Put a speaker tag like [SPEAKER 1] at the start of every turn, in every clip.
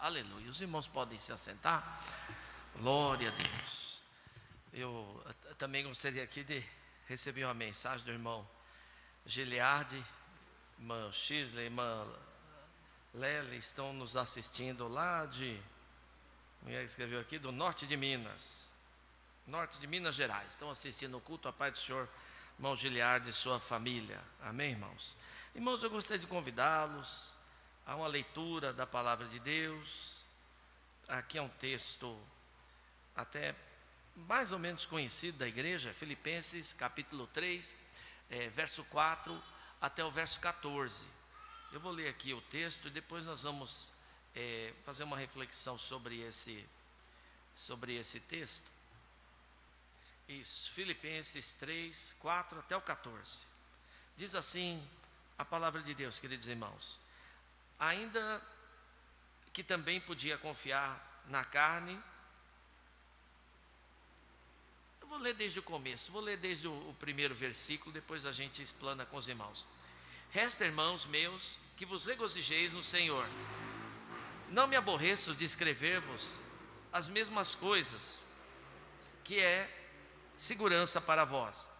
[SPEAKER 1] Aleluia. Os irmãos podem se assentar. Glória a Deus. Eu também gostaria aqui de receber uma mensagem do irmão Giliardi, irmã Shisley, irmã Lely, estão nos assistindo lá de, como escreveu aqui, do norte de Minas Gerais. Estão assistindo o culto. A paz do Senhor, irmão Giliardi e sua família. Amém, irmãos? Irmãos, eu gostaria de convidá-los a uma leitura da palavra de Deus. Aqui é um texto até mais ou menos conhecido da igreja, Filipenses capítulo 3, verso 4 até o verso 14. Eu vou ler aqui o texto e depois nós vamos fazer uma reflexão sobre esse texto. Isso, Filipenses 3, 4 até o 14. Diz assim a palavra de Deus, queridos irmãos: ainda que também podia confiar na carne. Eu vou ler desde o começo, vou ler desde o primeiro versículo, depois a gente explana com os irmãos. Resta, irmãos meus, que vos regozijeis no Senhor. Não me aborreço de escrever-vos as mesmas coisas, que é segurança para vós.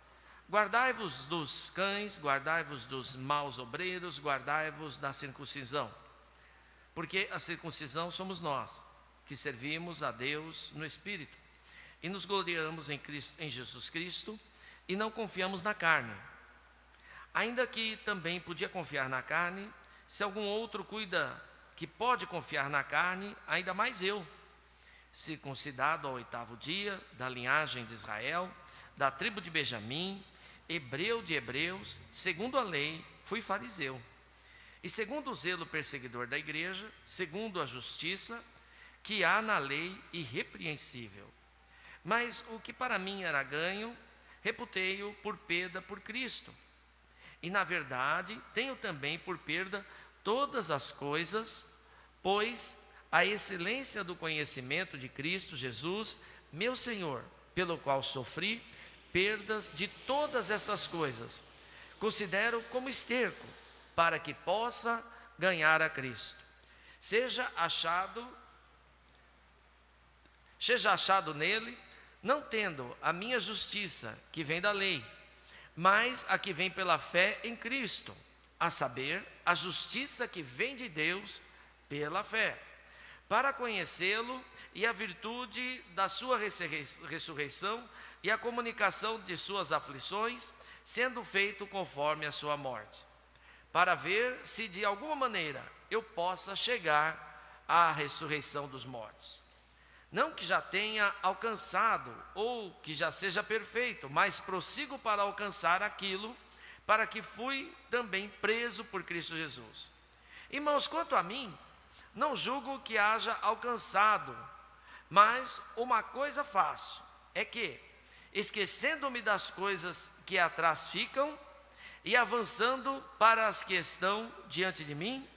[SPEAKER 1] Guardai-vos dos cães, guardai-vos dos maus obreiros, guardai-vos da circuncisão. Porque a circuncisão somos nós, que servimos a Deus no Espírito, e nos gloriamos em Jesus Cristo, e não confiamos na carne. Ainda que também podia confiar na carne, se algum outro cuida que pode confiar na carne, ainda mais eu, circuncidado ao 8º dia, da linhagem de Israel, da tribo de Benjamim, hebreu de hebreus, segundo a lei, fui fariseu. E segundo o zelo perseguidor da igreja, segundo a justiça que há na lei irrepreensível. Mas o que para mim era ganho, reputei-o por perda por Cristo. E na verdade, tenho também por perda todas as coisas, pois a excelência do conhecimento de Cristo Jesus, meu Senhor, pelo qual sofri perdas de todas essas coisas, considero como esterco, para que possa ganhar a Cristo. Seja achado nele, não tendo a minha justiça, que vem da lei, mas a que vem pela fé em Cristo, a saber, a justiça que vem de Deus pela fé, para conhecê-lo e a virtude da sua ressurreição e a comunicação de suas aflições, sendo feito conforme a sua morte, para ver se de alguma maneira eu possa chegar à ressurreição dos mortos. Não que já tenha alcançado ou que já seja perfeito, mas prossigo para alcançar aquilo para que fui também preso por Cristo Jesus. Irmãos, quanto a mim, não julgo que haja alcançado, mas uma coisa faço, é que, esquecendo-me das coisas que atrás ficam e avançando para as que estão diante de mim,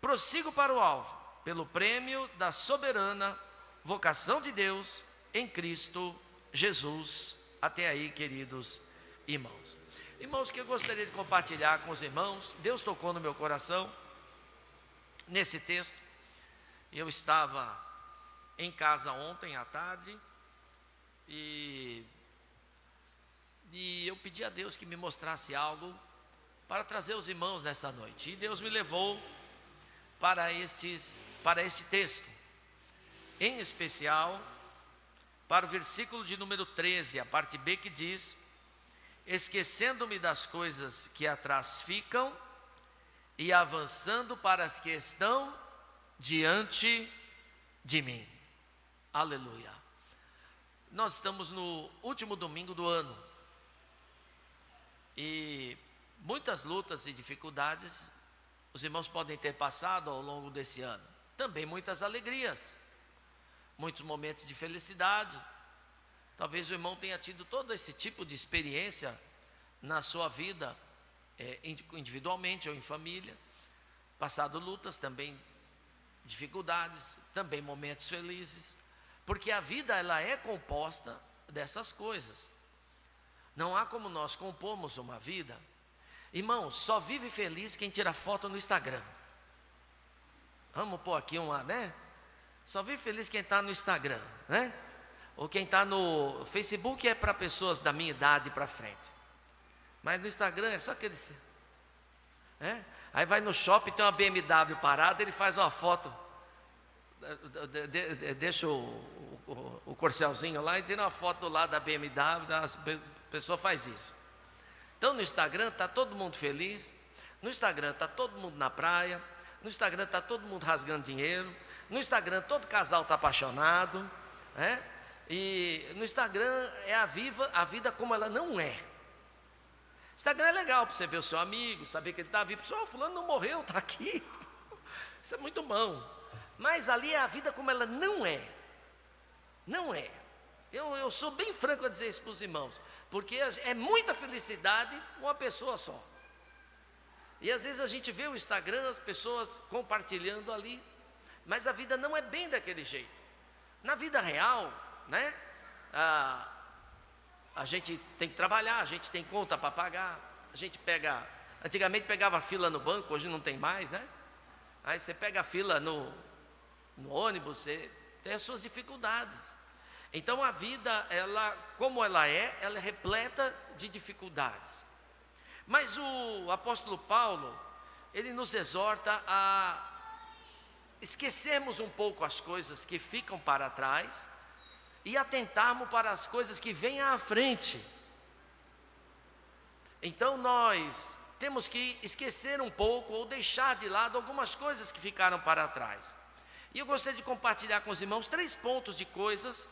[SPEAKER 1] prossigo para o alvo, pelo prêmio da soberana vocação de Deus em Cristo Jesus. Até aí, queridos irmãos. Irmãos, que eu gostaria de compartilhar com os irmãos, Deus tocou no meu coração nesse texto. Eu estava em casa ontem à tarde e eu pedi a Deus que me mostrasse algo para trazer os irmãos nessa noite. E Deus me levou para este texto, em especial para o versículo de número 13, a parte B, que diz: esquecendo-me das coisas que atrás ficam e avançando para as que estão diante de mim. Aleluia. Nós estamos no último domingo do ano e muitas lutas e dificuldades os irmãos podem ter passado ao longo desse ano. Também muitas alegrias, muitos momentos de felicidade. Talvez o irmão tenha tido todo esse tipo de experiência na sua vida, individualmente ou em família, passado lutas, também dificuldades, também momentos felizes, porque a vida ela é composta dessas coisas. Não há como nós compomos uma vida. Irmão, só vive feliz quem tira foto no Instagram. Vamos pôr aqui uma, né? Só vive feliz quem está no Instagram, né? Ou quem está no Facebook é para pessoas da minha idade para frente. Mas no Instagram é só aquele... Aí vai no shopping, tem uma BMW parada, ele faz uma foto, deixa o corcelzinho lá e tira uma foto do lado da BMW, a pessoa faz isso. Então no Instagram está todo mundo feliz, no Instagram está todo mundo na praia, no Instagram está todo mundo rasgando dinheiro, no Instagram todo casal está apaixonado, e no Instagram é a vida como ela não é. Instagram é legal para você ver o seu amigo, saber que ele está vivo. Fulano não morreu, está aqui. Isso é muito bom. Mas ali é a vida como ela não é. Não é. Eu sou bem franco a dizer isso para os irmãos, porque é muita felicidade uma pessoa só. E às vezes a gente vê o Instagram, as pessoas compartilhando ali, mas a vida não é bem daquele jeito. Na vida real, né? A gente tem que trabalhar, a gente tem conta para pagar, a gente antigamente pegava fila no banco, hoje não tem mais, né? Aí você pega a fila no ônibus, você tem as suas dificuldades. Então a vida, como ela é repleta de dificuldades. Mas o apóstolo Paulo, ele nos exorta a esquecermos um pouco as coisas que ficam para trás e atentarmos para as coisas que vêm à frente. Então nós temos que esquecer um pouco ou deixar de lado algumas coisas que ficaram para trás. E eu gostaria de compartilhar com os irmãos 3 pontos de coisas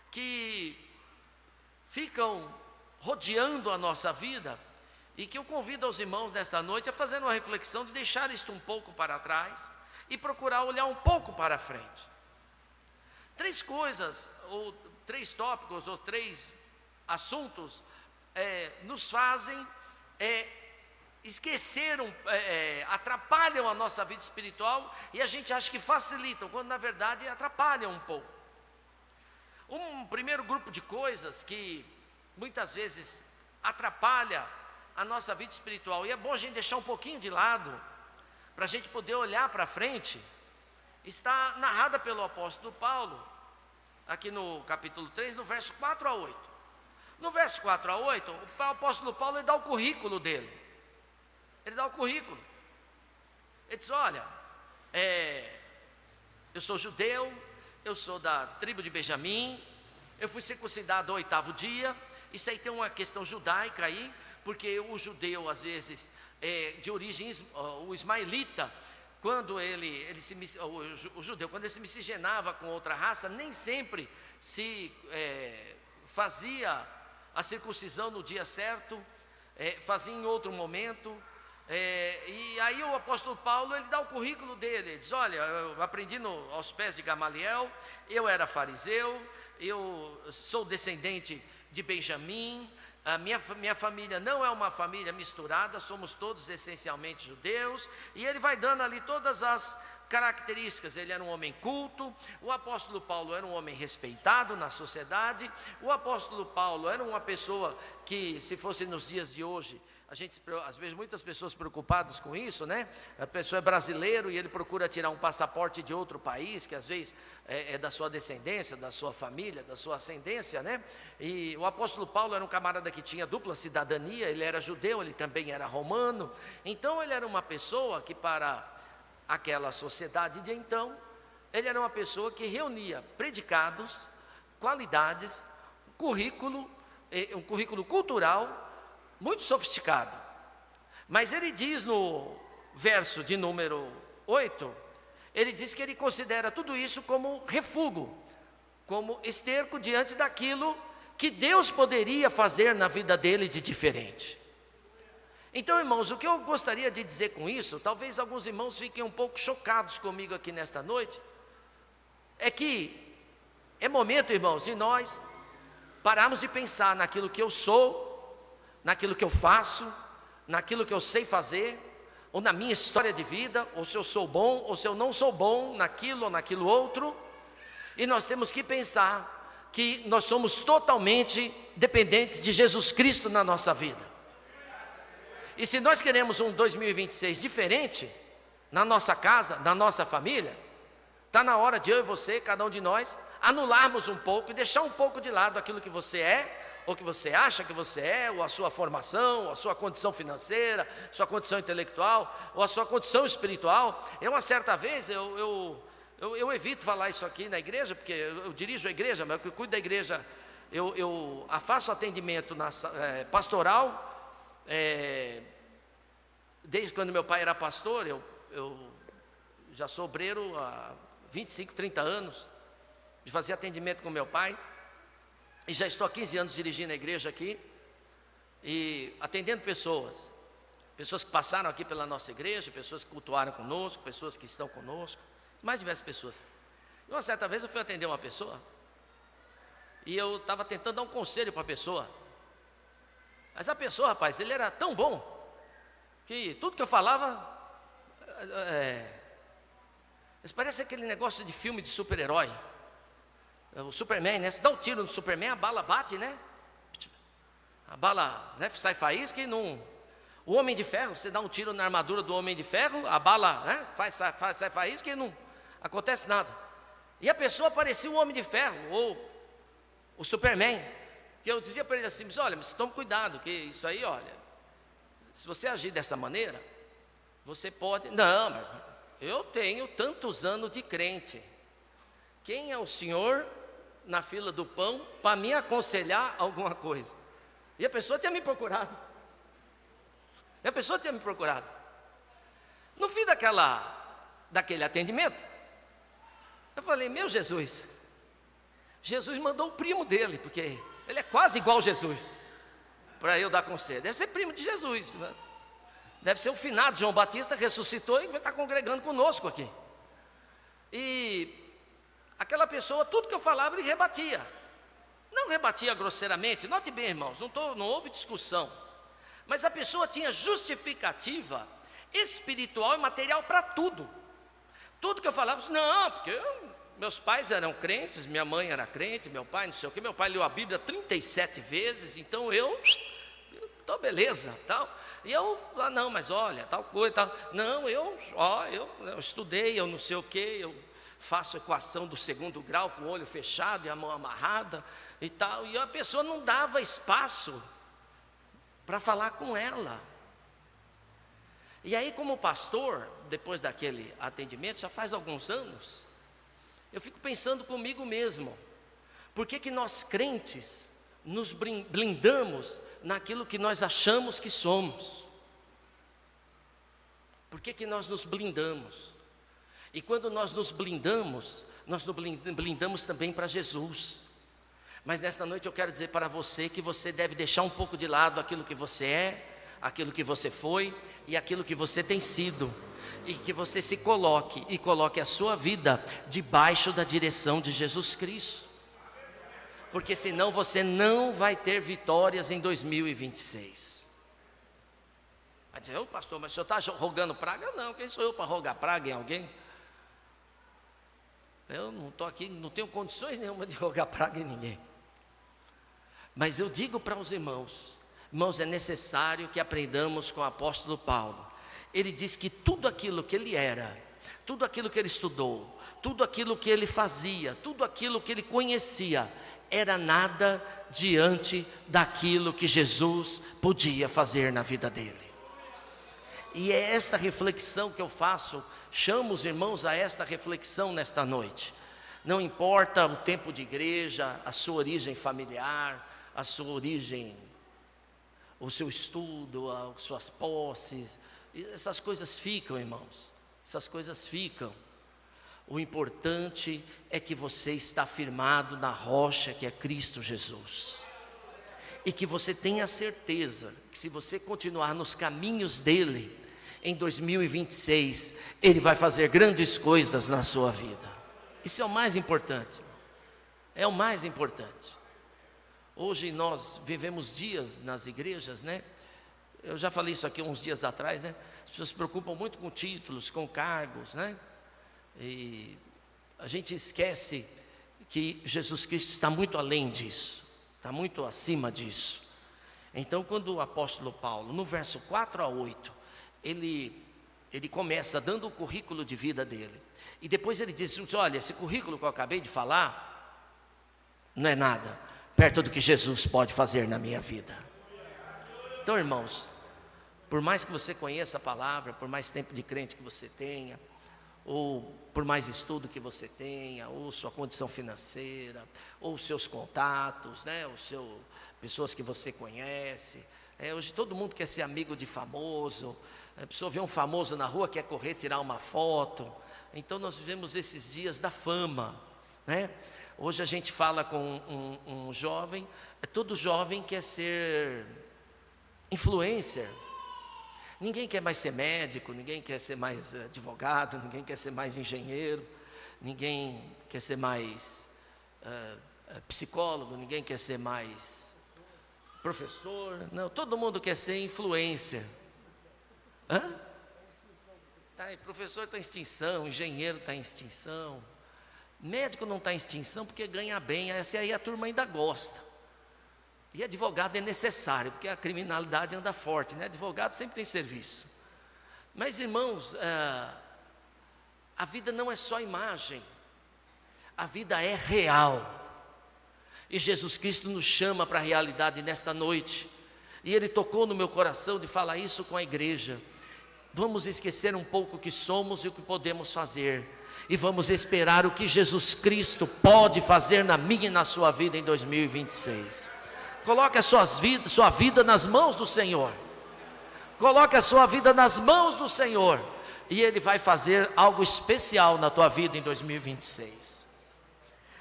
[SPEAKER 1] que ficam rodeando a nossa vida e que eu convido aos irmãos nesta noite a fazer uma reflexão de deixar isto um pouco para trás e procurar olhar um pouco para frente. 3 coisas, ou 3 tópicos, ou 3 assuntos nos fazem esquecer, atrapalham a nossa vida espiritual, e a gente acha que facilitam, quando na verdade atrapalham um pouco. Um primeiro grupo de coisas que muitas vezes atrapalha a nossa vida espiritual, e é bom a gente deixar um pouquinho de lado, para a gente poder olhar para frente, está narrada pelo apóstolo Paulo, aqui no capítulo 3, no verso 4 a 8. No verso 4 a 8, o apóstolo Paulo ele dá o currículo dele. Ele dá o currículo. Ele diz: olha, eu sou judeu, eu sou da tribo de Benjamim, eu fui circuncidado ao 8º dia. Isso aí tem uma questão judaica aí, porque o judeu às vezes de origem, o ismaelita, quando o judeu, quando ele se miscigenava com outra raça, nem sempre se fazia a circuncisão no dia certo, fazia em outro momento. E aí o apóstolo Paulo ele dá o currículo dele, ele diz: olha, eu aprendi aos pés de Gamaliel, eu era fariseu, eu sou descendente de Benjamim, a minha família não é uma família misturada, somos todos essencialmente judeus. E ele vai dando ali todas as características. Ele era um homem culto, o apóstolo Paulo era um homem respeitado na sociedade, o apóstolo Paulo era uma pessoa que, se fosse nos dias de hoje, às vezes muitas pessoas preocupadas com isso, né? A pessoa é brasileiro e ele procura tirar um passaporte de outro país, que às vezes é da sua descendência, da sua família, da sua ascendência, né? E o apóstolo Paulo era um camarada que tinha dupla cidadania, ele era judeu, ele também era romano. Então ele era uma pessoa que, para aquela sociedade de então, ele era uma pessoa que reunia predicados, qualidades, um currículo cultural muito sofisticado. Mas ele diz no verso de número 8, ele diz que ele considera tudo isso como refúgio, como esterco diante daquilo que Deus poderia fazer na vida dele de diferente. Então, irmãos, o que eu gostaria de dizer com isso, talvez alguns irmãos fiquem um pouco chocados comigo aqui nesta noite, é que é momento, irmãos, de nós pararmos de pensar naquilo que eu sou, naquilo que eu faço, naquilo que eu sei fazer, ou na minha história de vida, ou se eu sou bom, ou se eu não sou bom naquilo ou naquilo outro. E nós temos que pensar que nós somos totalmente dependentes de Jesus Cristo na nossa vida. E se nós queremos um 2026 diferente, na nossa casa, na nossa família, Está na hora de eu e você, cada um de nós, anularmos um pouco e deixar um pouco de lado aquilo que você é, ou que você acha que você é, ou a sua formação, ou a sua condição financeira, sua condição intelectual, ou a sua condição espiritual. Uma certa vez, eu evito falar isso aqui na igreja, porque eu dirijo a igreja, mas eu cuido da igreja, eu faço atendimento pastoral, desde quando meu pai era pastor. Eu já sou obreiro há 25, 30 anos, de fazer atendimento com meu pai, e já estou há 15 anos dirigindo a igreja aqui, e atendendo pessoas que passaram aqui pela nossa igreja, pessoas que cultuaram conosco, pessoas que estão conosco, mais diversas pessoas. E uma certa vez eu fui atender uma pessoa, e eu estava tentando dar um conselho para a pessoa, mas a pessoa, rapaz, ele era tão bom, que tudo que eu falava, parece aquele negócio de filme de super-herói, o Superman, né? Você dá um tiro no Superman, a bala bate, né? A bala, né, sai faísca e não... O Homem de Ferro, você dá um tiro na armadura do Homem de Ferro, a bala, né, sai faísca e não acontece nada. E a pessoa parecia o Homem de Ferro, ou o Superman, que eu dizia para ele assim: mas olha, mas tome cuidado, que isso aí, olha, se você agir dessa maneira, você pode... Não, mas eu tenho tantos anos de crente. Quem é o senhor na fila do pão para me aconselhar alguma coisa? E a pessoa tinha me procurado. No fim daquele atendimento, eu falei: meu Jesus mandou o primo dele, porque ele é quase igual a Jesus, para eu dar conselho. Deve ser primo de Jesus, né? Deve ser o finado João Batista, ressuscitou e vai estar congregando conosco aqui. E aquela pessoa, tudo que eu falava, ele rebatia. Não rebatia grosseiramente, note bem, irmãos, não houve discussão. Mas a pessoa tinha justificativa espiritual e material para tudo. Tudo que eu falava, não, porque meus pais eram crentes, minha mãe era crente, meu pai não sei o que, meu pai leu a Bíblia 37 vezes, então eu estou beleza, tal. E eu, não, mas olha, tal coisa, tal. Não, eu estudei, eu não sei o que, eu faço equação do segundo grau com o olho fechado e a mão amarrada e tal. E a pessoa não dava espaço para falar com ela. E aí, como pastor, depois daquele atendimento, já faz alguns anos, eu fico pensando comigo mesmo: por que nós crentes nos blindamos naquilo que nós achamos que somos? Por que nós nos blindamos? E quando nós nos blindamos também para Jesus. Mas nesta noite eu quero dizer para você que você deve deixar um pouco de lado aquilo que você é, aquilo que você foi e aquilo que você tem sido, e que você se coloque a sua vida debaixo da direção de Jesus Cristo, porque senão você não vai ter vitórias em 2026. Vai dizer: ô pastor, mas o senhor está rogando praga? Não, quem sou eu para rogar praga em alguém? Eu não estou aqui, não tenho condições nenhuma de rogar praga em ninguém. Mas eu digo para os irmãos, é necessário que aprendamos com o apóstolo Paulo. Ele diz que tudo aquilo que ele era, tudo aquilo que ele estudou, tudo aquilo que ele fazia, tudo aquilo que ele conhecia, era nada diante daquilo que Jesus podia fazer na vida dele. E é esta reflexão que eu faço, chamo os irmãos a esta reflexão nesta noite. Não importa o tempo de igreja, a sua origem familiar, a sua origem, o seu estudo, as suas posses, essas coisas ficam, irmãos, essas coisas ficam. O importante é que você está firmado na rocha que é Cristo Jesus, e que você tenha certeza que se você continuar nos caminhos dele, em 2026, ele vai fazer grandes coisas na sua vida. Isso é o mais importante, é o mais importante. Hoje nós vivemos dias nas igrejas, né? Eu já falei isso aqui uns dias atrás, né? As pessoas se preocupam muito com títulos, com cargos, né? E a gente esquece que Jesus Cristo está muito além disso, está muito acima disso. Então, quando o apóstolo Paulo, no verso 4 a 8, ele começa dando o currículo de vida dele.
[SPEAKER 2] E depois ele disse: olha, esse currículo que eu acabei de falar não é nada perto do que Jesus pode fazer na minha vida. Então, irmãos, por mais que você conheça a palavra, por mais tempo de crente que você tenha, ou por mais estudo que você tenha, ou sua condição financeira, ou seus contatos, né, pessoas que você conhece. Hoje todo mundo quer ser amigo de famoso. A pessoa vê um famoso na rua, quer correr, tirar uma foto. Então nós vivemos esses dias da fama, né? Hoje a gente fala com um jovem, todo jovem quer ser influencer. Ninguém quer mais ser médico, ninguém quer ser mais advogado, ninguém quer ser mais engenheiro, ninguém quer ser mais psicólogo, ninguém quer ser mais professor. Não, todo mundo quer ser influencer. Hã? Professor está em extinção, engenheiro está em extinção, médico não está em extinção porque ganha bem, essa aí a turma ainda gosta. E advogado é necessário, porque a criminalidade anda forte, né? Advogado sempre tem serviço. Mas, irmãos, a vida não é só imagem, a vida é real. E Jesus Cristo nos chama para a realidade nesta noite. E Ele tocou no meu coração de falar isso com a igreja. Vamos esquecer um pouco o que somos e o que podemos fazer, e vamos esperar o que Jesus Cristo pode fazer na minha e na sua vida em 2026. Coloque a sua vida nas mãos do Senhor. Coloque a sua vida nas mãos do Senhor, e Ele vai fazer algo especial na tua vida em 2026.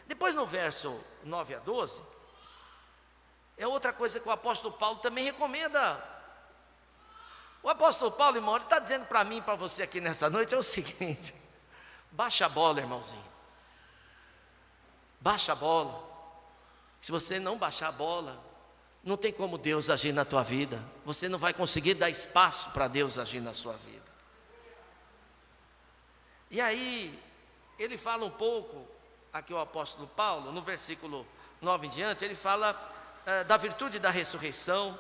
[SPEAKER 2] Depois no verso 9 a 12, é outra coisa que o apóstolo Paulo também recomenda. O apóstolo Paulo, irmão, ele está dizendo para mim e para você aqui nessa noite é o seguinte: baixa a bola, irmãozinho. Baixa a bola. Se você não baixar a bola, não tem como Deus agir na tua vida. Você não vai conseguir dar espaço para Deus agir na sua vida. E aí, ele fala um pouco, aqui o apóstolo Paulo, no versículo 9 em diante, ele fala da virtude da ressurreição,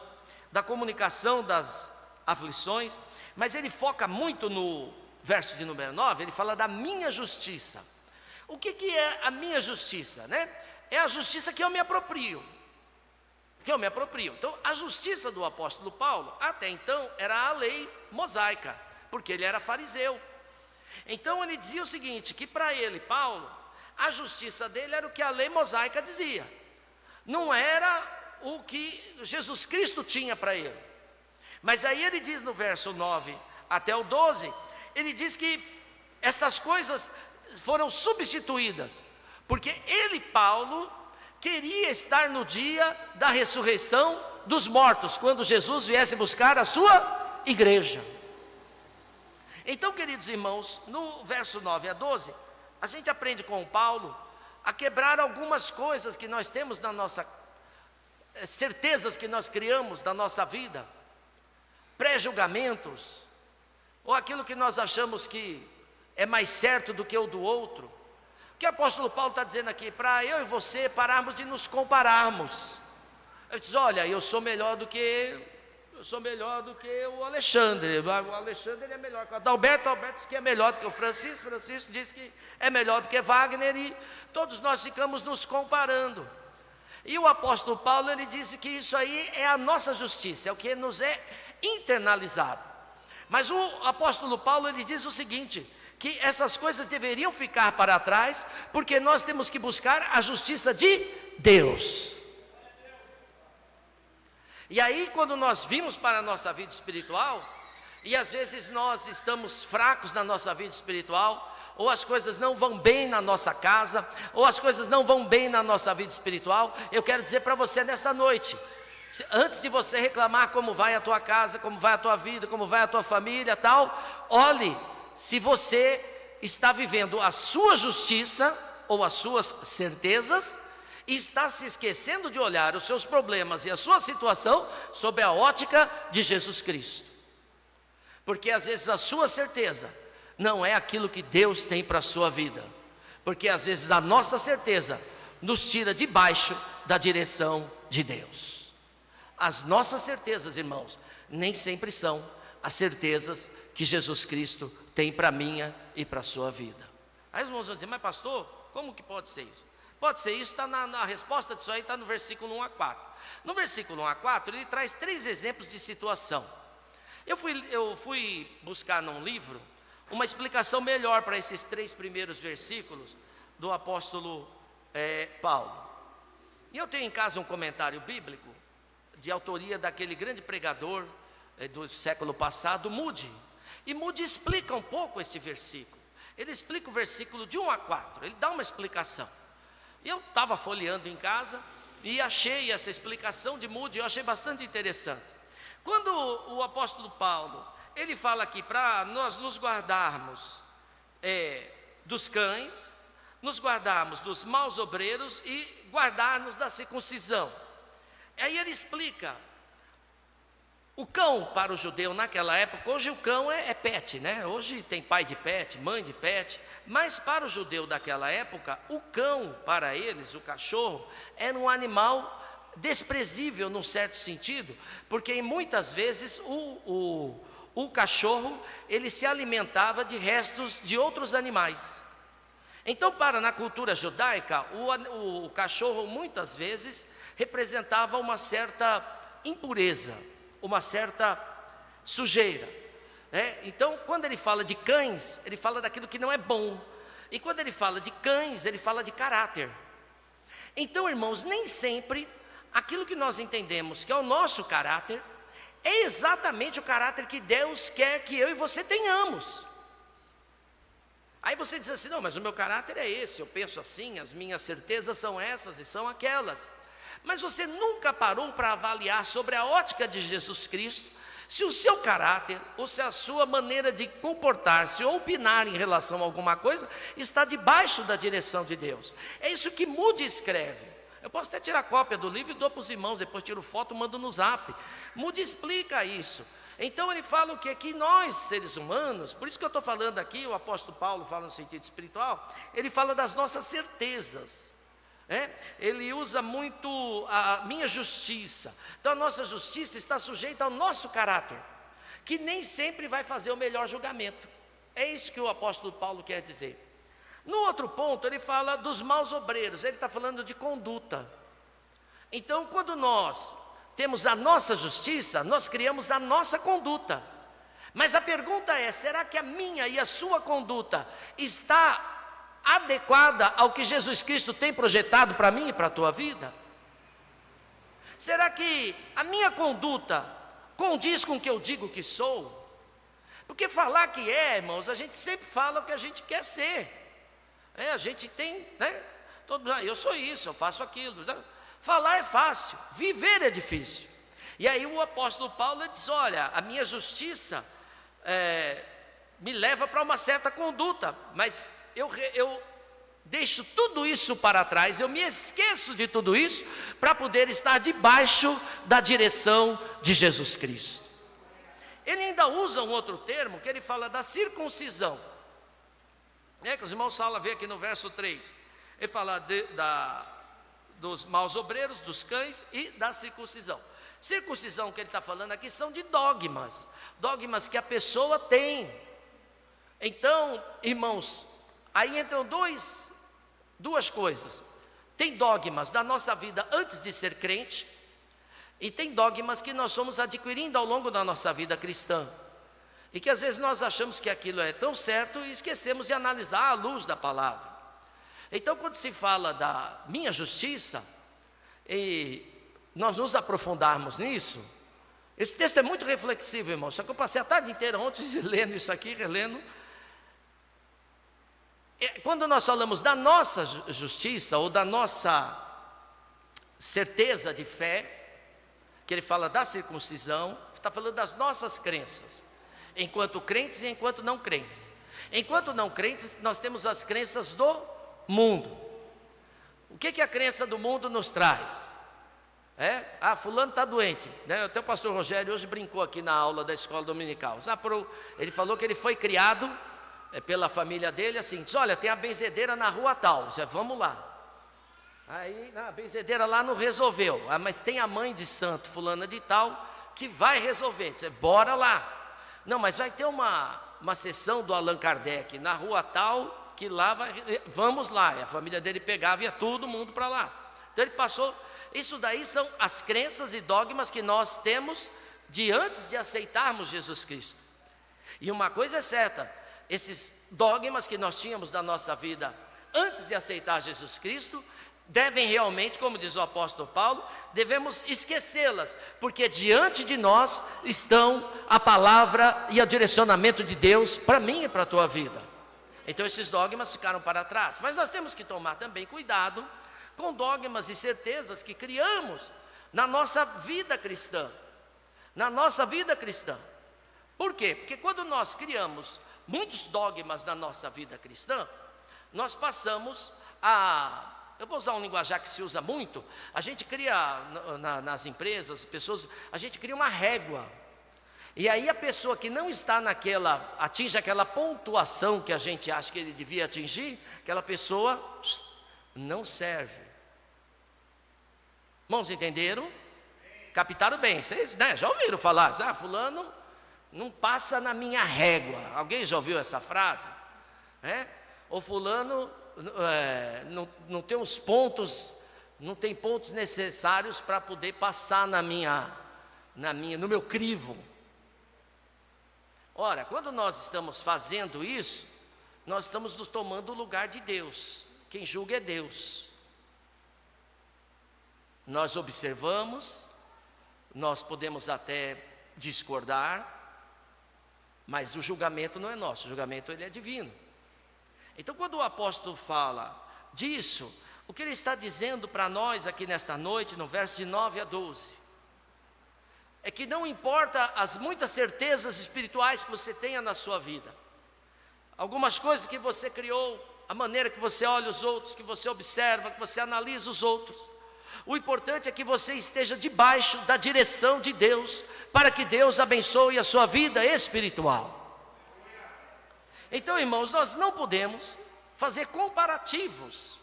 [SPEAKER 2] da comunicação das aflições, mas ele foca muito no verso de número 9, ele fala da minha justiça. O que é a minha justiça, né? É a justiça que eu me aproprio. Então, a justiça do apóstolo Paulo, até então, era a lei mosaica, porque ele era fariseu. Então, ele dizia o seguinte, que para ele, Paulo, a justiça dele era o que a lei mosaica dizia. Não era o que Jesus Cristo tinha para ele. Mas aí ele diz no verso 9 até o 12, ele diz que essas coisas foram substituídas, porque ele, Paulo, queria estar no dia da ressurreição dos mortos, quando Jesus viesse buscar a sua igreja. Então, queridos irmãos, no verso 9 a 12, a gente aprende com Paulo a quebrar algumas coisas que nós temos na nossa, certezas que nós criamos na nossa vida, pré-julgamentos, ou aquilo que nós achamos que é mais certo do que o do outro. O que o apóstolo Paulo está dizendo aqui? Para eu e você pararmos de nos compararmos. Ele diz: olha, eu sou melhor do que o Alexandre. O Alexandre ele é melhor que o Adalberto. O Adalberto diz que é melhor do que o Francisco. Francisco diz que é melhor do que Wagner. E todos nós ficamos nos comparando. E o apóstolo Paulo, ele disse que isso aí é a nossa justiça, é o que nos é internalizado. Mas o apóstolo Paulo, ele diz o seguinte, que essas coisas deveriam ficar para trás, porque nós temos que buscar a justiça de Deus. E aí, quando nós vimos para a nossa vida espiritual, e às vezes nós estamos fracos na nossa vida espiritual, ou as coisas não vão bem na nossa casa, ou as coisas não vão bem na nossa vida espiritual, eu quero dizer para você nessa noite, antes de você reclamar como vai a tua casa, como vai a tua vida, como vai a tua família, tal, olhe se você está vivendo a sua justiça ou as suas certezas e está se esquecendo de olhar os seus problemas e a sua situação sob a ótica de Jesus Cristo. Porque às vezes a sua certeza não é aquilo que Deus tem para a sua vida, porque às vezes a nossa certeza nos tira debaixo da direção de Deus. As nossas certezas, irmãos, nem sempre são as certezas que Jesus Cristo tem para a minha e para a sua vida. Aí os irmãos vão dizer, mas pastor, como que pode ser isso? Pode ser isso, está na resposta disso aí, está no versículo 1 a 4. No versículo 1 a 4, ele traz 3 exemplos de situação. Eu fui buscar num livro uma explicação melhor para esses 3 primeiros versículos do apóstolo Paulo. E eu tenho em casa um comentário bíblico, de autoria daquele grande pregador do século passado, Moody. E Moody explica um pouco esse versículo. Ele explica o versículo de 1 a 4, ele dá uma explicação. E eu estava folheando em casa e achei essa explicação de Moody, eu achei bastante interessante. Quando o apóstolo Paulo, ele fala aqui para nós nos guardarmos dos cães, nos guardarmos dos maus obreiros e guardarmos da circuncisão. Aí ele explica, o cão para o judeu naquela época, hoje o cão é pet, né? Hoje tem pai de pet, mãe de pet, mas para o judeu daquela época, o cão para eles, o cachorro, era um animal desprezível num certo sentido, porque muitas vezes o cachorro, ele se alimentava de restos de outros animais. Então, na cultura judaica, o cachorro muitas vezes representava uma certa impureza, uma certa sujeira, né? Então, quando ele fala de cães, ele fala daquilo que não é bom. E quando ele fala de cães, ele fala de caráter. Então, irmãos, nem sempre aquilo que nós entendemos que é o nosso caráter é exatamente o caráter que Deus quer que eu e você tenhamos. Aí você diz assim, não, mas o meu caráter é esse, eu penso assim, as minhas certezas são essas e são aquelas. Mas você nunca parou para avaliar sobre a ótica de Jesus Cristo, se o seu caráter, ou se a sua maneira de comportar-se ou opinar em relação a alguma coisa, está debaixo da direção de Deus. É isso que Moody escreve. Eu posso até tirar cópia do livro e dou para os irmãos, depois tiro foto e mando no zap. Moody explica isso. Então ele fala o que? Que nós, seres humanos, por isso que eu estou falando aqui, o apóstolo Paulo fala no sentido espiritual, ele fala das nossas certezas. Ele usa muito a minha justiça. Então a nossa justiça está sujeita ao nosso caráter, que nem sempre vai fazer o melhor julgamento. É isso que o apóstolo Paulo quer dizer. No outro ponto ele fala dos maus obreiros, ele está falando de conduta. Então quando nós temos a nossa justiça, nós criamos a nossa conduta. Mas a pergunta é, será que a minha e a sua conduta está adequada ao que Jesus Cristo tem projetado para mim e para a tua vida? Será que a minha conduta condiz com o que eu digo que sou? Porque falar que irmãos, a gente sempre fala o que a gente quer ser. A gente tem, né? Eu sou isso, eu faço aquilo. Falar é fácil, viver é difícil. E aí o apóstolo Paulo diz, olha, a minha justiça me leva para uma certa conduta, mas eu deixo tudo isso para trás, eu me esqueço de tudo isso, para poder estar debaixo da direção de Jesus Cristo. Ele ainda usa um outro termo, que ele fala da circuncisão, que os irmãos falam, vê aqui no verso 3, ele fala dos maus obreiros, dos cães e da circuncisão. Circuncisão que ele está falando aqui são de dogmas que a pessoa tem. Então, irmãos, aí entram duas coisas. Tem dogmas da nossa vida antes de ser crente, e tem dogmas que nós somos adquirindo ao longo da nossa vida cristã, e que às vezes nós achamos que aquilo é tão certo e esquecemos de analisar à luz da palavra. Então, quando se fala da minha justiça, e nós nos aprofundarmos nisso, esse texto é muito reflexivo, irmão. Só que eu passei a tarde inteira ontem lendo isso aqui, relendo. Quando nós falamos da nossa justiça, ou da nossa certeza de fé, que ele fala da circuncisão, está falando das nossas crenças, enquanto crentes e enquanto não crentes. Enquanto não crentes, nós temos as crenças do mundo. O que a crença do mundo nos traz? Fulano está doente, né? Até o pastor Rogério hoje brincou aqui na aula da escola dominical. Ele falou que ele foi criado pela família dele assim, diz, olha, tem a benzedeira na rua tal, diz, vamos lá. Aí a benzedeira lá não resolveu, mas tem a mãe de santo, fulana de tal, que vai resolver, diz, bora lá. Não, mas vai ter uma sessão do Allan Kardec na rua tal, que lá vamos lá. E a família dele pegava e ia todo mundo para lá. Então ele passou. Isso daí são as crenças e dogmas que nós temos de antes de aceitarmos Jesus Cristo. E uma coisa é certa, esses dogmas que nós tínhamos da nossa vida antes de aceitar Jesus Cristo, devem realmente, como diz o apóstolo Paulo, devemos esquecê-las, porque diante de nós estão a palavra e o direcionamento de Deus para mim e para a tua vida. Então esses dogmas ficaram para trás, mas nós temos que tomar também cuidado com dogmas e certezas que criamos na nossa vida cristã. Na nossa vida cristã. Por quê? Porque quando nós criamos muitos dogmas na nossa vida cristã, nós passamos a... Eu vou usar um linguajar que se usa muito. A gente cria nas empresas, pessoas, a gente cria uma régua. E aí a pessoa que não está atinge aquela pontuação que a gente acha que ele devia atingir, aquela pessoa não serve. Irmãos, entenderam? Captaram bem, vocês, né, já ouviram falar, fulano não passa na minha régua. Alguém já ouviu essa frase? Ou fulano não tem os pontos, não tem pontos necessários para poder passar no meu crivo. Ora, quando nós estamos fazendo isso, nós estamos nos tomando o lugar de Deus. Quem julga é Deus. Nós observamos, nós podemos até discordar, mas o julgamento não é nosso, o julgamento ele é divino. Então quando o apóstolo fala disso, o que ele está dizendo para nós aqui nesta noite, no verso de 9 a 12, é que não importa as muitas certezas espirituais que você tenha na sua vida, algumas coisas que você criou, a maneira que você olha os outros, que você observa, que você analisa os outros, o importante é que você esteja debaixo da direção de Deus, para que Deus abençoe a sua vida espiritual. Então, irmãos, nós não podemos fazer comparativos.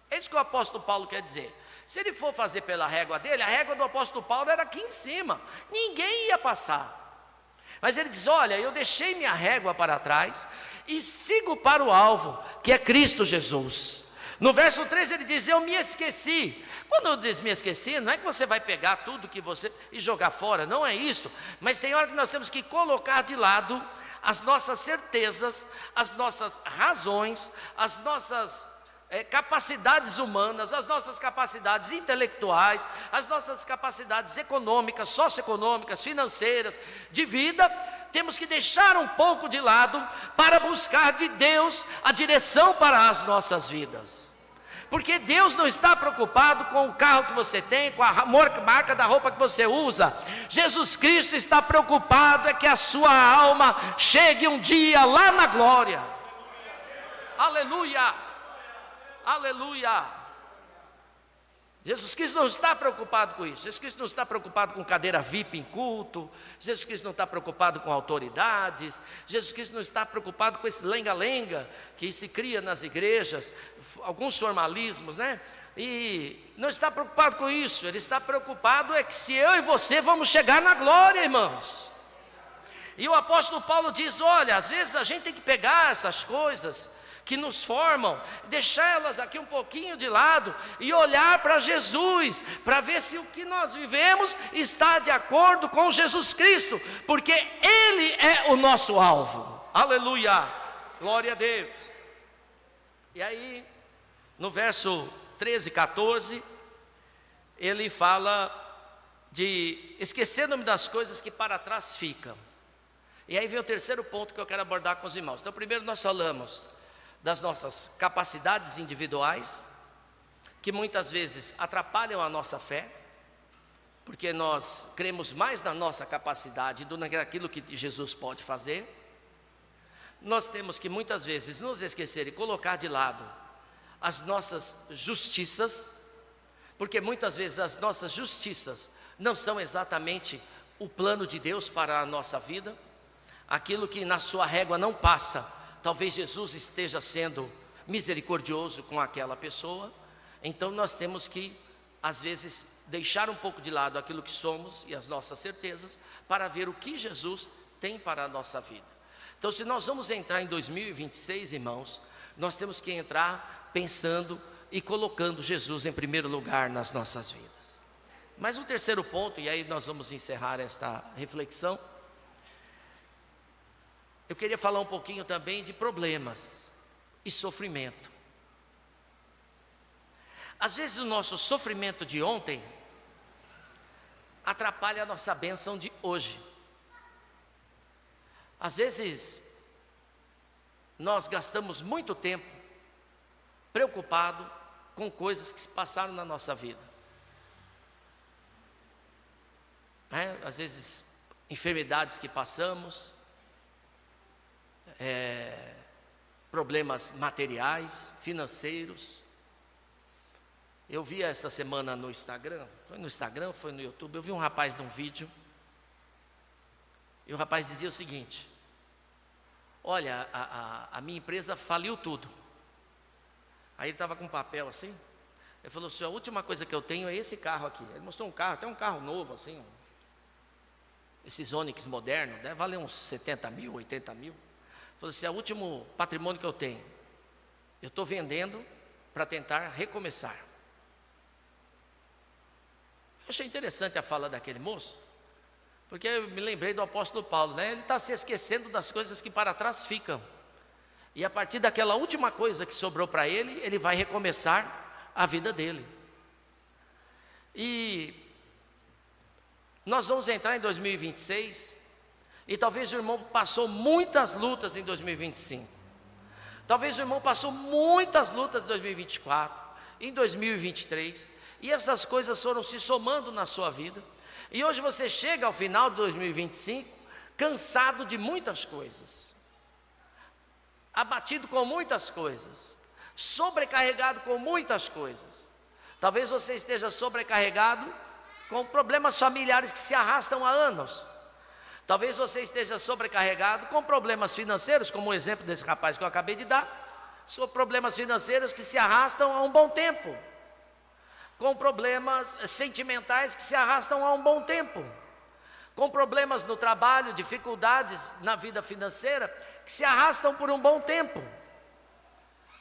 [SPEAKER 2] É isso que o apóstolo Paulo quer dizer. Se ele for fazer pela régua dele, a régua do apóstolo Paulo era aqui em cima, ninguém ia passar. Mas ele diz, olha, eu deixei minha régua para trás e sigo para o alvo, que é Cristo Jesus. No verso 13 ele diz, eu me esqueci. Quando eu diz me esqueci, não é que você vai pegar tudo que você e jogar fora, não é isso. Mas tem hora que nós temos que colocar de lado as nossas certezas, as nossas razões, as nossas capacidades humanas, as nossas capacidades intelectuais, as nossas capacidades econômicas, socioeconômicas, financeiras, de vida. Temos que deixar um pouco de lado para buscar de Deus a direção para as nossas vidas. Porque Deus não está preocupado com o carro que você tem, com a marca da roupa que você usa. Jesus Cristo está preocupado é que a sua alma chegue um dia lá na glória. Aleluia, aleluia. Jesus Cristo não está preocupado com isso. Jesus Cristo não está preocupado com cadeira VIP em culto. Jesus Cristo não está preocupado com autoridades. Jesus Cristo não está preocupado com esse lenga-lenga que se cria nas igrejas, alguns formalismos, né? E não está preocupado com isso. Ele está preocupado é que se eu e você vamos chegar na glória, irmãos. E o apóstolo Paulo diz, olha, às vezes a gente tem que pegar essas coisas que nos formam, deixar elas aqui um pouquinho de lado e olhar para Jesus, para ver se o que nós vivemos está de acordo com Jesus Cristo, porque Ele é o nosso alvo. Aleluia, glória a Deus. E aí, no verso 13 e 14, ele fala de esquecendo-me das coisas que para trás ficam. E aí vem o terceiro ponto que eu quero abordar com os irmãos. Então primeiro nós falamos das nossas capacidades individuais, que muitas vezes atrapalham a nossa fé, porque nós cremos mais na nossa capacidade do que naquilo que Jesus pode fazer. Nós temos que muitas vezes nos esquecer e colocar de lado as nossas justiças, porque muitas vezes as nossas justiças não são exatamente o plano de Deus para a nossa vida. Aquilo que na sua régua não passa, talvez Jesus esteja sendo misericordioso com aquela pessoa. Então nós temos que, às vezes, deixar um pouco de lado aquilo que somos e as nossas certezas, para ver o que Jesus tem para a nossa vida. Então se nós vamos entrar em 2026, irmãos, nós temos que entrar pensando e colocando Jesus em primeiro lugar nas nossas vidas. Mas o terceiro ponto, e aí nós vamos encerrar esta reflexão, eu queria falar um pouquinho também de problemas e sofrimento. Às vezes o nosso sofrimento de ontem atrapalha a nossa bênção de hoje. Às vezes nós gastamos muito tempo preocupado com coisas que se passaram na nossa vida. Às vezes enfermidades que passamos, problemas materiais, financeiros. Eu vi essa semana no Instagram, foi no YouTube, eu vi um rapaz num vídeo, e o rapaz dizia o seguinte: olha, a minha empresa faliu tudo. Aí ele estava com um papel assim, ele falou assim: a última coisa que eu tenho é esse carro aqui. Ele mostrou um carro, até um carro novo assim, esses Onix modernos, deve valer uns 70 mil, 80 mil. Ele falou assim: é o último patrimônio que eu tenho, eu estou vendendo para tentar recomeçar. Eu achei interessante a fala daquele moço, porque eu me lembrei do apóstolo Paulo, né? Ele está se esquecendo das coisas que para trás ficam, e a partir daquela última coisa que sobrou para ele, ele vai recomeçar a vida dele. E nós vamos entrar em 2026, e talvez o irmão passou muitas lutas em 2025, talvez o irmão passou muitas lutas em 2024, em 2023, e essas coisas foram se somando na sua vida, e hoje você chega ao final de 2025, cansado de muitas coisas, abatido com muitas coisas, sobrecarregado com muitas coisas. Talvez você esteja sobrecarregado com problemas familiares que se arrastam há anos. Talvez você esteja sobrecarregado com problemas financeiros, como o exemplo desse rapaz que eu acabei de dar. São problemas financeiros que se arrastam há um bom tempo, com problemas sentimentais que se arrastam há um bom tempo, com problemas no trabalho, dificuldades na vida financeira que se arrastam por um bom tempo.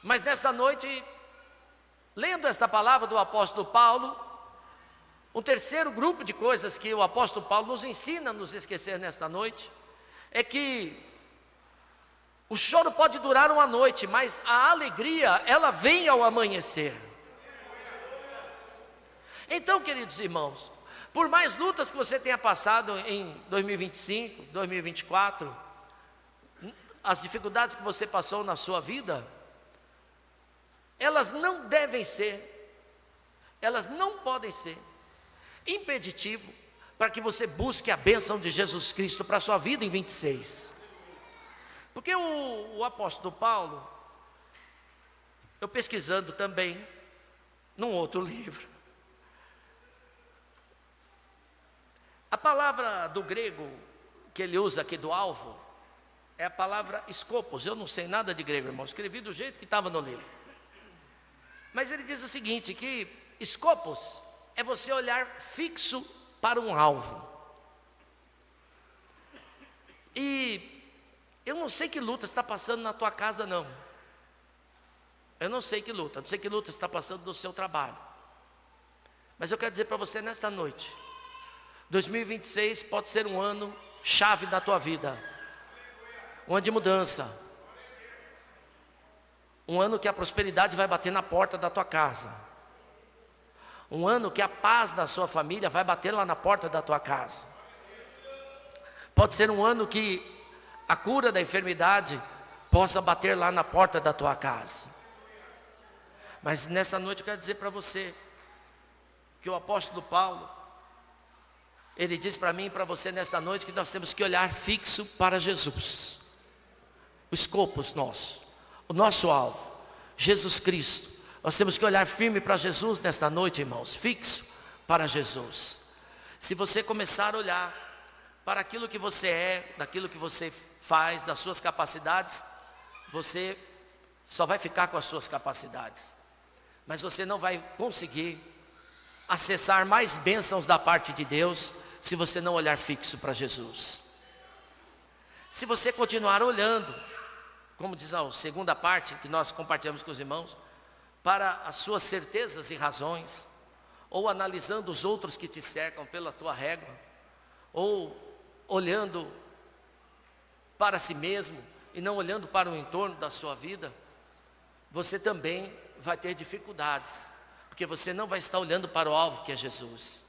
[SPEAKER 2] Mas nessa noite, lendo esta palavra do apóstolo Paulo, um terceiro grupo de coisas que o apóstolo Paulo nos ensina a nos esquecer nesta noite, é que o choro pode durar uma noite, mas a alegria, ela vem ao amanhecer. Então, queridos irmãos, por mais lutas que você tenha passado em 2025, 2024, as dificuldades que você passou na sua vida, elas não devem ser, elas não podem ser impeditivo para que você busque a bênção de Jesus Cristo para a sua vida em 26. Porque o apóstolo Paulo, eu pesquisando também num outro livro, a palavra do grego que ele usa aqui do alvo é a palavra skopos. Eu não sei nada de grego, irmão, escrevi do jeito que estava no livro. Mas ele diz o seguinte, que skopos é você olhar fixo para um alvo. E eu não sei que luta está passando na tua casa, não. Eu não sei que luta está passando no seu trabalho. Mas eu quero dizer para você nesta noite, 2026 pode ser um ano chave da tua vida, um ano de mudança, um ano que a prosperidade vai bater na porta da tua casa, um ano que a paz da sua família vai bater lá na porta da tua casa. Pode ser um ano que a cura da enfermidade possa bater lá na porta da tua casa. Mas nessa noite eu quero dizer para você que o apóstolo Paulo, ele diz para mim e para você nesta noite que nós temos que olhar fixo para Jesus, o escopos nosso, o nosso alvo, Jesus Cristo. Nós temos que olhar firme para Jesus nesta noite, irmãos, fixo para Jesus. Se você começar a olhar para aquilo que você é, daquilo que você faz, das suas capacidades, você só vai ficar com as suas capacidades, mas você não vai conseguir acessar mais bênçãos da parte de Deus se você não olhar fixo para Jesus. Se você continuar olhando como diz a segunda parte que nós compartilhamos com os irmãos, para as suas certezas e razões, ou analisando os outros que te cercam pela tua régua, ou olhando para si mesmo e não olhando para o entorno da sua vida, você também vai ter dificuldades, porque você não vai estar olhando para o alvo que é Jesus.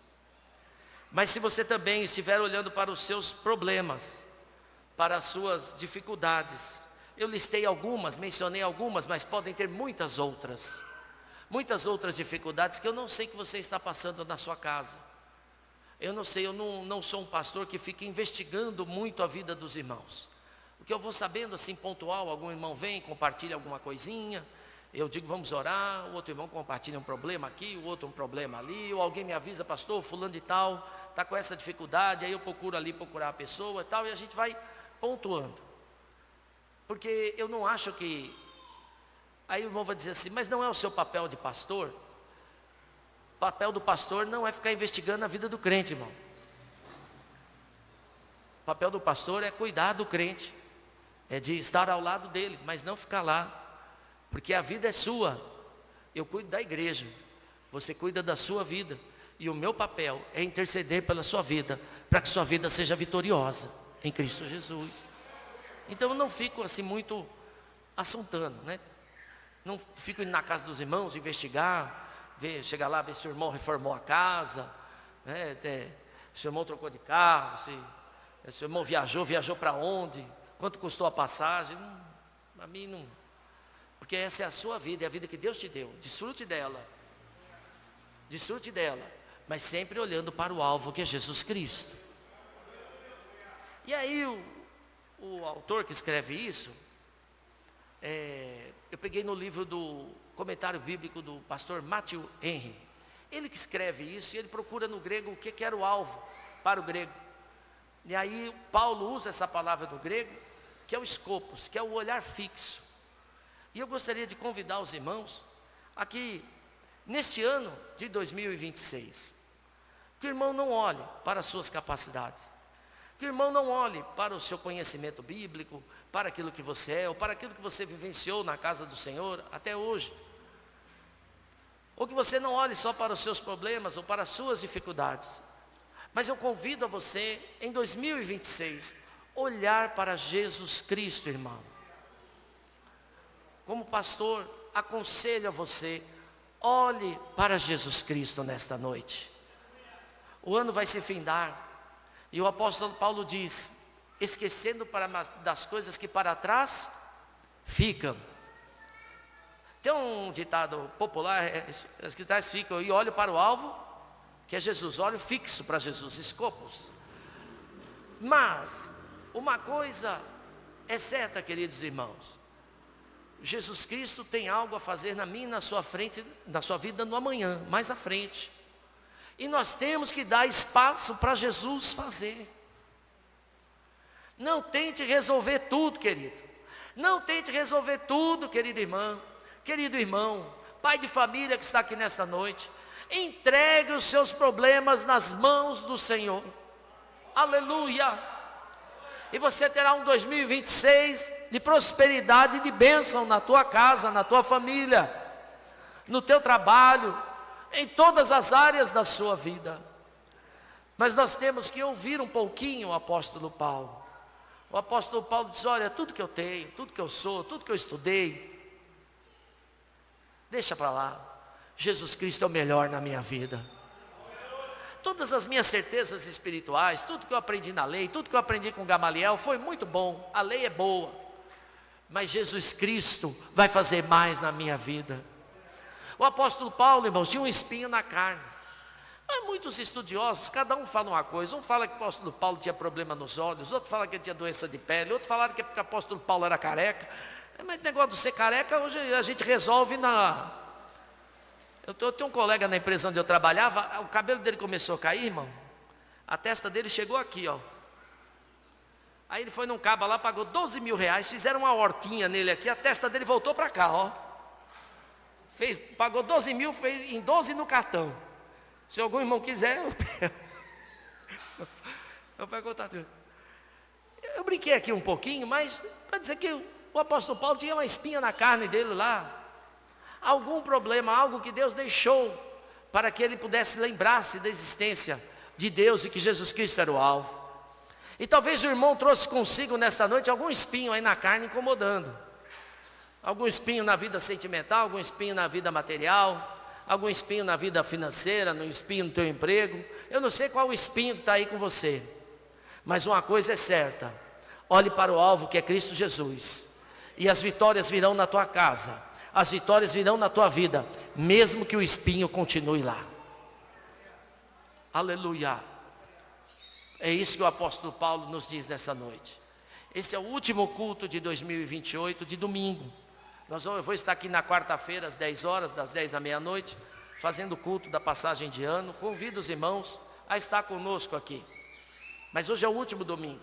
[SPEAKER 2] Mas se você também estiver olhando para os seus problemas, para as suas dificuldades, eu listei algumas, mencionei algumas, mas podem ter muitas outras dificuldades que eu não sei que você está passando na sua casa. Eu não sei, eu não sou um pastor que fica investigando muito a vida dos irmãos. O que eu vou sabendo assim pontual, algum irmão vem, compartilha alguma coisinha, eu digo vamos orar, o outro irmão compartilha um problema aqui, o outro um problema ali, ou alguém me avisa, pastor, fulano de tal, está com essa dificuldade, aí eu procuro ali procurar a pessoa e tal, e a gente vai pontuando. Porque eu não acho que, aí o irmão vai dizer assim, mas não é o seu papel de pastor? O papel do pastor não é ficar investigando a vida do crente, irmão. O papel do pastor é cuidar do crente, é de estar ao lado dele, mas não ficar lá, porque a vida é sua. Eu cuido da igreja, você cuida da sua vida, e o meu papel é interceder pela sua vida, para que sua vida seja vitoriosa em Cristo Jesus. Então eu não fico assim muito assuntando, né? Não fico indo na casa dos irmãos, investigar, chegar lá, ver se o irmão reformou a casa, né? Se o irmão trocou de carro, se o irmão viajou para onde, quanto custou a passagem. A mim não, porque essa é a sua vida, é a vida que Deus te deu, desfrute dela, mas sempre olhando para o alvo que é Jesus Cristo. E aí o autor que escreve isso, eu peguei no livro do comentário bíblico do pastor Matthew Henry, ele que escreve isso, e ele procura no grego o que era o alvo para o grego, e aí Paulo usa essa palavra do grego, que é o scopus, que é o olhar fixo. E eu gostaria de convidar os irmãos, aqui, neste ano de 2026, que o irmão não olhe para as suas capacidades, que o irmão não olhe para o seu conhecimento bíblico, para aquilo que você é, ou para aquilo que você vivenciou na casa do Senhor até hoje, ou que você não olhe só para os seus problemas, ou para as suas dificuldades, mas eu convido a você, em 2026, olhar para Jesus Cristo, irmão. Como pastor, aconselho a você, olhe para Jesus Cristo nesta noite. O ano vai se findar, e o apóstolo Paulo diz, esquecendo das coisas que para trás ficam. Tem um ditado popular, as que trás ficam, e olho para o alvo, que é Jesus, olho fixo para Jesus, escopos. Mas, uma coisa é certa, queridos irmãos, Jesus Cristo tem algo a fazer na minha e na sua frente, na sua vida no amanhã, mais à frente. E nós temos que dar espaço para Jesus fazer. Não tente resolver tudo, querido. Não tente resolver tudo, querida irmã, querido irmão, pai de família que está aqui nesta noite. Entregue os seus problemas nas mãos do Senhor. Aleluia. E você terá um 2026 de prosperidade e de bênção na tua casa, na tua família, no teu trabalho, em todas as áreas da sua vida. Mas nós temos que ouvir um pouquinho o apóstolo Paulo. O apóstolo Paulo diz, olha, tudo que eu tenho, tudo que eu sou, tudo que eu estudei, deixa para lá. Jesus Cristo é o melhor na minha vida. Todas as minhas certezas espirituais, tudo que eu aprendi na lei, tudo que eu aprendi com Gamaliel, foi muito bom, a lei é boa, mas Jesus Cristo vai fazer mais na minha vida. O apóstolo Paulo, irmãos, tinha um espinho na carne. Muitos estudiosos, cada um fala uma coisa, um fala que o apóstolo Paulo tinha problema nos olhos, outro fala que ele tinha doença de pele, outro falaram que é porque o apóstolo Paulo era careca, mas esse negócio de ser careca, hoje a gente resolve Eu tenho um colega na empresa onde eu trabalhava, o cabelo dele começou a cair, irmão, a testa dele chegou aqui, ó. Aí ele foi num caba lá, pagou 12 mil reais, fizeram uma hortinha nele aqui, a testa dele voltou para cá, ó. Pagou 12 mil, fez em 12 no cartão. Se algum irmão quiser, eu pego contato. Eu brinquei aqui um pouquinho, mas para dizer que O apóstolo Paulo tinha uma espinha na carne dele lá. Algum problema, algo que Deus deixou para que ele pudesse lembrar-se da existência de Deus e que Jesus Cristo era o alvo. E talvez o irmão trouxe consigo nesta noite algum espinho aí na carne incomodando. Algum espinho na vida sentimental, algum espinho na vida material, algum espinho na vida financeira, no espinho no teu emprego. Eu não sei qual o espinho que está aí com você. Mas uma coisa é certa. Olhe para o alvo que é Cristo Jesus. E as vitórias virão na tua casa. As vitórias virão na tua vida. Mesmo que o espinho continue lá. Aleluia. É isso que o apóstolo Paulo nos diz nessa noite. Esse é o último culto de 2028, de domingo. Eu vou estar aqui na quarta-feira, às 10 horas, das 10 à meia-noite, fazendo o culto da passagem de ano. Convido os irmãos a estar conosco aqui. Mas hoje é o último domingo.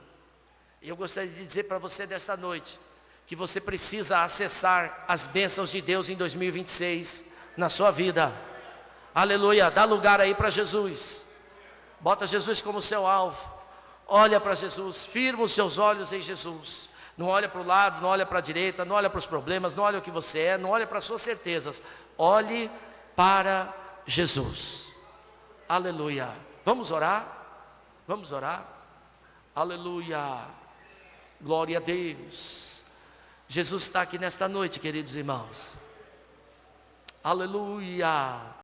[SPEAKER 2] E eu gostaria de dizer para você desta noite, que você precisa acessar as bênçãos de Deus em 2026, na sua vida. Aleluia, dá lugar aí para Jesus. Bota Jesus como seu alvo. Olha para Jesus, firma os seus olhos em Jesus. Não olha para o lado, não olha para a direita, não olha para os problemas, não olha o que você é, não olha para as suas certezas. Olhe para Jesus. Aleluia. Vamos orar? Vamos orar? Aleluia. Glória a Deus. Jesus está aqui nesta noite, queridos irmãos. Aleluia.